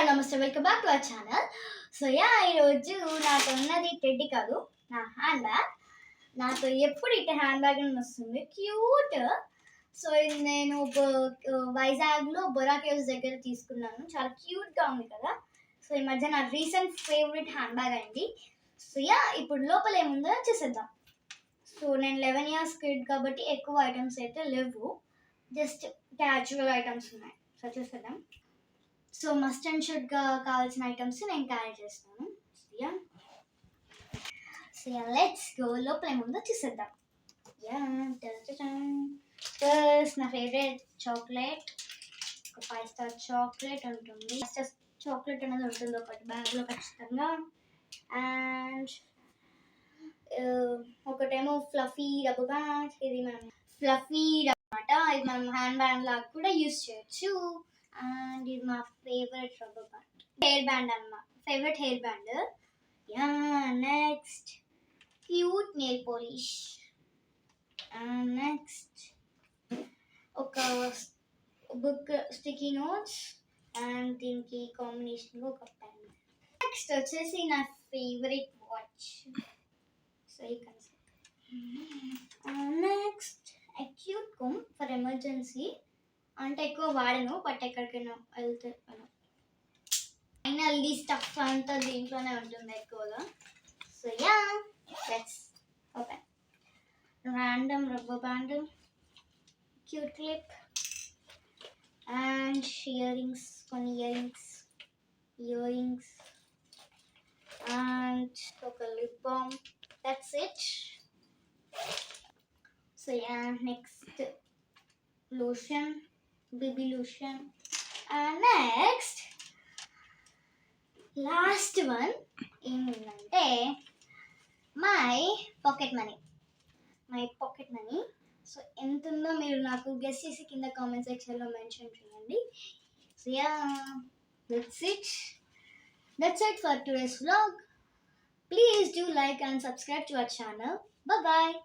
నమస్తే, welcome back to our channel. So ఈరోజు నాతో ఉన్నది టెడ్డీ కాదు, నా హ్యాండ్ బ్యాగ్. నాతో ఎప్పుడు ఇట్లా హ్యాండ్ బ్యాగ్ అని వస్తుంది, క్యూట్. సో ఇది నేను వైజాగ్లో బొరా కేవ్స్ దగ్గర తీసుకున్నాను. చాలా క్యూట్గా ఉంది కదా. సో ఈ మధ్య నా రీసెంట్ ఫేవరెట్ హ్యాండ్ బ్యాగ్ అయింది. సో ఇప్పుడు లోపల ఏముందో చూసేద్దాం. సో నేను 11 years కిడ్ కాబట్టి ఎక్కువ ఐటమ్స్ అయితే లేవు, జస్ట్ క్యాజువల్ ఐటమ్స్ ఉన్నాయి. సో చూసేద్దాం. సో మస్ట్ అండ్ షుడ్గా కావాల్సిన ఐటమ్స్ నేను క్యారీ చేస్తాను. So let's go. లోపల ఏముందో చూసేద్దాం. ఫస్ట్ నా ఫేవరెట్ చాక్లెట్, ఒక 5 star చాక్లెట్ ఉంటుంది. 5 star చాక్లెట్ అనేది ఉంటుంది ఒకటి బ్యాగ్లో ఖచ్చితంగా. అండ్ ఒకటేమో ఫ్లఫీ రబ్బర్ బ్యాండ్. ఇది మనం ఫ్లఫీ అనమాట, ఇది మనం హ్యాండ్ బ్యాండ్ లాగా కూడా యూస్ చేయొచ్చు. అండ్ ఇది మా favourite rubber band, hair band అన్నమాట, favourite hair band. Next cute nail polish. And next ఒక బుక్, స్టిక్కీ నోట్స్, అండ్ దీనికి కాంబినేషన్గా ఒక పెన్. నెక్స్ట్ వచ్చేసి నా favourite watch. So you can see. Next cute comb for emergency, అంటే ఎక్కువ వాడను, బట్ ఎక్కడికైనా వెళ్తే ఫైనల్లీ స్టఫ్ అంతా దీంట్లోనే ఉంటుంది ఎక్కువగా. So let's open. Random rubber band, cute clip, and కొన్ని ఇయర్ రింగ్స్ అండ్ ఒక lip balm. That's it. So next lotion, baby lotion. And next last one ఏమిటంటే మై పాకెట్ మనీ. సో ఎంత ఉందో మీరు నాకు గెస్ చేసి కింద కామెంట్ సెక్షన్లో మెన్షన్ చేయండి. So that's it for today's vlog. Please do like and subscribe to our channel. Bye bye.